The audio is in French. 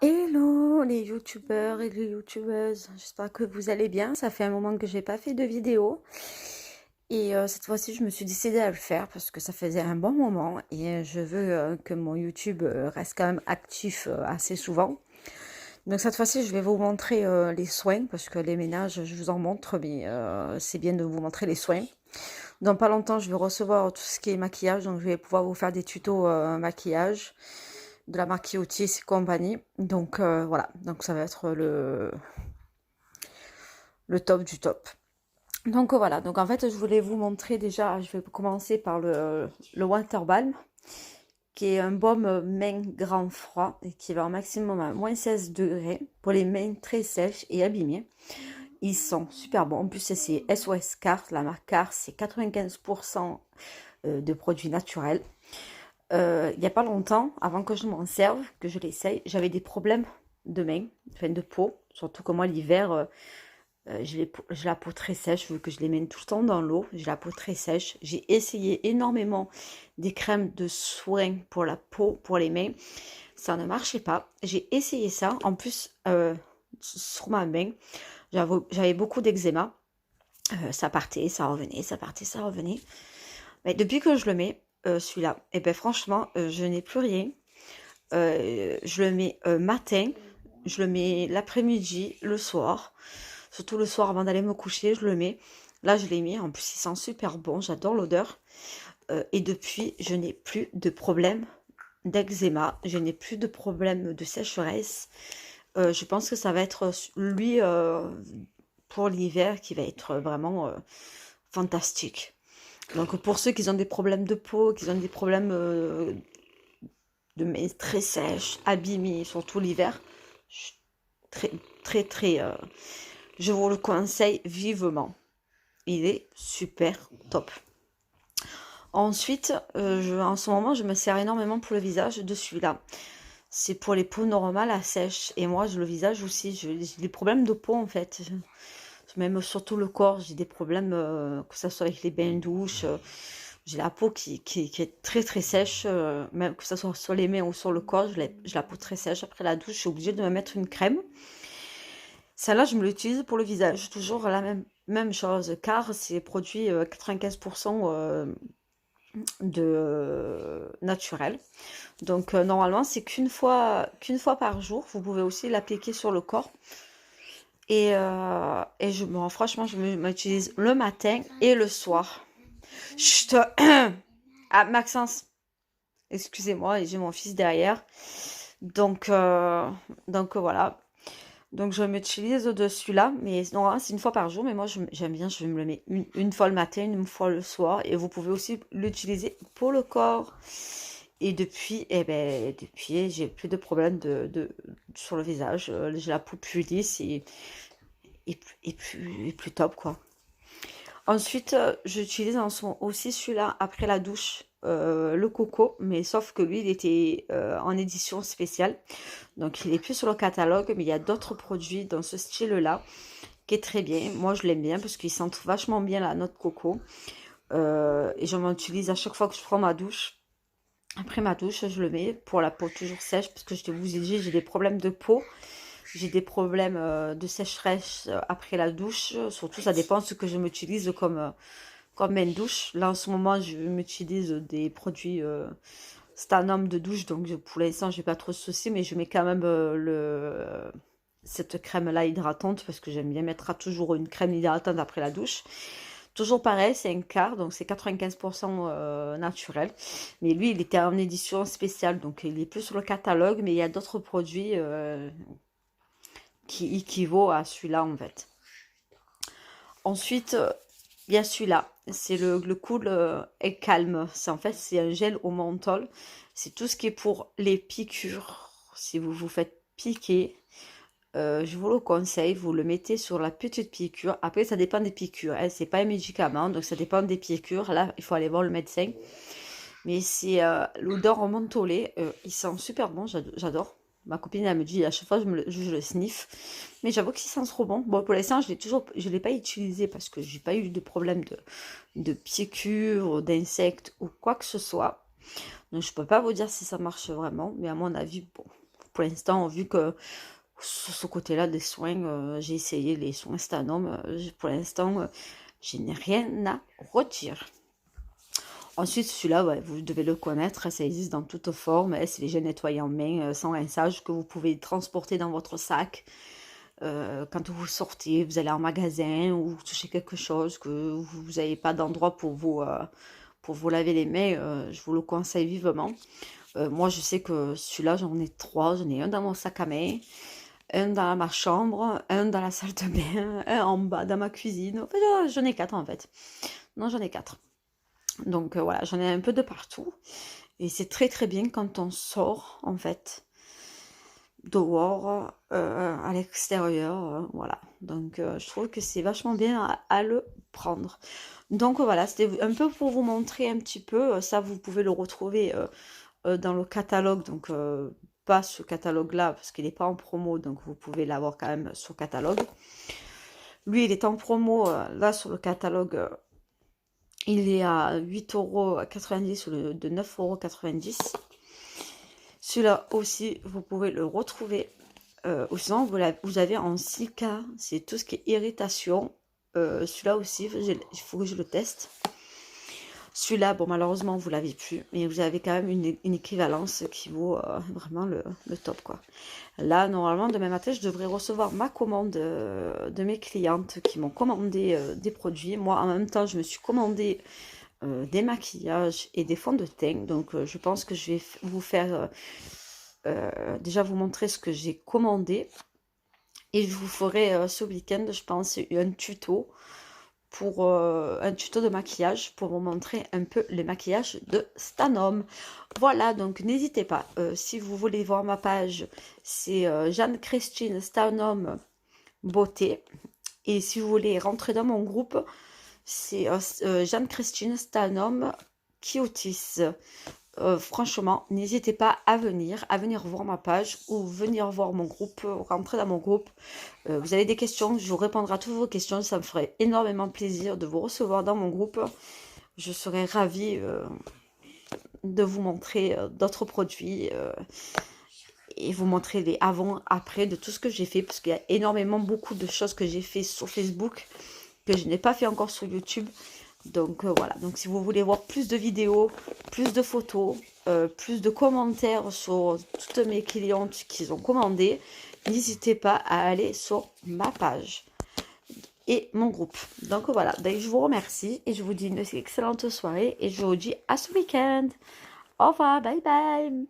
Hello les youtubeurs et les youtubeuses, j'espère que vous allez bien. Ça fait un moment que j'ai pas fait de vidéo et cette fois-ci je me suis décidée à le faire parce que ça faisait un bon moment et je veux que mon YouTube reste quand même actif assez souvent. Donc cette fois-ci je vais vous montrer les soins parce que les ménages je vous en montre mais c'est bien de vous montrer les soins. Dans pas longtemps je vais recevoir tout ce qui est maquillage, donc je vais pouvoir vous faire des tutos maquillage de la marque Otis et compagnie. Donc voilà, donc ça va être le top du top. Donc voilà, donc en fait je voulais vous montrer déjà, je vais commencer par le Water Balm, qui est un baume main grand froid et qui va au maximum à moins 16 degrés pour les mains très sèches et abîmées. Ils sont super bons. En plus, c'est SOS Cars. La marque Cars, c'est 95% de produits naturels. Il n'y a pas longtemps, avant que je m'en serve, que je l'essaye, j'avais des problèmes de main, enfin de peau. Surtout que moi, l'hiver, j'ai la peau très sèche, vu que je les mène tout le temps dans l'eau. J'ai la peau très sèche. J'ai essayé énormément des crèmes de soin pour la peau, pour les mains. Ça ne marchait pas. J'ai essayé ça. En plus, sur ma main, j'avais beaucoup d'eczéma. Ça partait, ça revenait, ça partait, ça revenait. Mais depuis que je le mets, celui-là, et ben franchement, je n'ai plus rien. Je le mets matin, je le mets l'après-midi, le soir. Surtout le soir avant d'aller me coucher, je le mets. Là, je l'ai mis. En plus, il sent super bon. J'adore l'odeur. Et depuis, je n'ai plus de problème d'eczéma. Je n'ai plus de problème de sécheresse. Je pense que ça va être lui pour l'hiver qui va être vraiment fantastique. Donc pour ceux qui ont des problèmes de peau, qui ont des problèmes de mains très sèches, abîmées, surtout l'hiver, très très très, je vous le conseille vivement. Il est super top. Ensuite, en ce moment, je me sers énormément pour le visage de celui-là. C'est pour les peaux normales à sèche. Et moi, le visage aussi, j'ai des problèmes de peau en fait. Même surtout le corps, j'ai des problèmes, que ce soit avec les bains douches. J'ai la peau qui est très très sèche, même que ce soit sur les mains ou sur le corps, j'ai la peau très sèche. Après la douche, je suis obligée de me mettre une crème. Celle-là, je me l'utilise pour le visage, toujours la même chose, car c'est produit 95% de naturel. Donc normalement, c'est qu'une fois par jour. Vous pouvez aussi l'appliquer sur le corps. Bon, franchement, je m'utilise le matin et le soir. Chut. Ah, Maxence, excusez-moi, j'ai mon fils derrière. Donc, voilà. Donc je m'utilise dessus là, mais non, c'est une fois par jour, mais moi j'aime bien, je me le mets une fois le matin, une fois le soir, et vous pouvez aussi l'utiliser pour le corps. Et depuis, j'ai plus de problème sur le visage, j'ai la peau plus lisse et plus top quoi. Ensuite, j'utilise aussi celui-là après la douche, le coco, mais sauf que lui, il était en édition spéciale. Donc, il est plus sur le catalogue, mais il y a d'autres produits dans ce style-là qui est très bien. Moi, je l'aime bien parce qu'il sent vachement bien la note coco. Et je m'en utilise à chaque fois que je prends ma douche. Après ma douche, je le mets pour la peau toujours sèche parce que je vous ai dit, j'ai des problèmes de peau. J'ai des problèmes de sécheresse après la douche. Surtout, ça dépend de ce que je m'utilise comme main douche. Là, en ce moment, je m'utilise des produits Stanum de douche. Donc, pour l'instant, j'ai pas trop de soucis. Mais je mets quand même cette crème-là hydratante parce que j'aime bien mettre toujours une crème hydratante après la douche. Toujours pareil, c'est un quart, donc c'est 95% naturel. Mais lui, il était en édition spéciale, donc il est plus sur le catalogue, mais il y a d'autres produits qui équivaut à celui-là en fait. Ensuite, il y a celui-là. C'est le Cool et Calme. En fait, c'est un gel au menthol. C'est tout ce qui est pour les piqûres. Si vous vous faites piquer, je vous le conseille. Vous le mettez sur la petite piqûre. Après, ça dépend des piqûres. Hein. C'est pas un médicament, donc ça dépend des piqûres. Là, il faut aller voir le médecin. Mais c'est l'odeur au mentholé. Il sent super bon. J'adore. Ma copine, elle me dit à chaque fois, je le sniffe. Mais j'avoue qu'il sent trop bon. Bon, pour l'instant, je l'ai pas utilisé parce que j'ai pas eu de problème de piqûres, d'insectes ou quoi que ce soit. Donc, je peux pas vous dire si ça marche vraiment. Mais à mon avis, bon, pour l'instant, vu que sur ce côté-là des soins, j'ai essayé les soins Stanum, pour l'instant, je n'ai rien à redire. Ensuite, celui-là, ouais, vous devez le connaître, ça existe dans toute forme. C'est les gels nettoyants main sans rinçage que vous pouvez transporter dans votre sac. Quand vous sortez, vous allez en magasin ou vous touchez quelque chose, que vous n'avez pas d'endroit pour vous laver les mains, je vous le conseille vivement. Moi, je sais que celui-là, j'en ai trois. J'en ai un dans mon sac à main, un dans ma chambre, un dans la salle de bain, un en bas dans ma cuisine. En fait, j'en ai quatre en fait. Non, j'en ai quatre. Donc voilà, j'en ai un peu de partout. Et c'est très très bien quand on sort en fait, dehors, à l'extérieur, voilà. Donc je trouve que c'est vachement bien à le prendre. Donc voilà, c'était un peu pour vous montrer un petit peu. Ça, vous pouvez le retrouver dans le catalogue. Donc pas ce catalogue-là parce qu'il n'est pas en promo. Donc vous pouvez l'avoir quand même sur catalogue. Lui, il est en promo là sur le catalogue. Il est à 8,90 € au lieu de 9,90 €. Celui-là aussi, vous pouvez le retrouver. Ou sinon, vous avez en 6K, c'est tout ce qui est irritation. Celui-là aussi, il faut que je le teste. Celui-là, bon, malheureusement, vous l'avez plus, mais vous avez quand même une équivalence qui vaut vraiment le top, quoi. Là, normalement, demain matin, je devrais recevoir ma commande de mes clientes qui m'ont commandé des produits. Moi, en même temps, je me suis commandé des maquillages et des fonds de teint. Donc, je pense que je vais vous faire déjà vous montrer ce que j'ai commandé. Et je vous ferai ce week-end, je pense, un tuto un tuto de maquillage pour vous montrer un peu les maquillages de Stanum. Voilà, donc n'hésitez pas, si vous voulez voir ma page, c'est Jeanne-Christine Stanum Beauté. Et si vous voulez rentrer dans mon groupe, c'est Jeanne-Christine Stanum Cuties. Franchement, n'hésitez pas à venir voir ma page ou venir voir mon groupe, rentrer dans mon groupe. Vous avez des questions, je vous répondrai à toutes vos questions. Ça me ferait énormément plaisir de vous recevoir dans mon groupe. Je serais ravie de vous montrer d'autres produits et vous montrer les avant, après de tout ce que j'ai fait. Parce qu'il y a énormément, beaucoup de choses que j'ai fait sur Facebook que je n'ai pas fait encore sur YouTube. Donc voilà, donc si vous voulez voir plus de vidéos, plus de photos, plus de commentaires sur toutes mes clientes qui ont commandé, n'hésitez pas à aller sur ma page et mon groupe. Donc voilà, donc je vous remercie et je vous dis une excellente soirée et je vous dis à ce week-end. Au revoir, bye bye.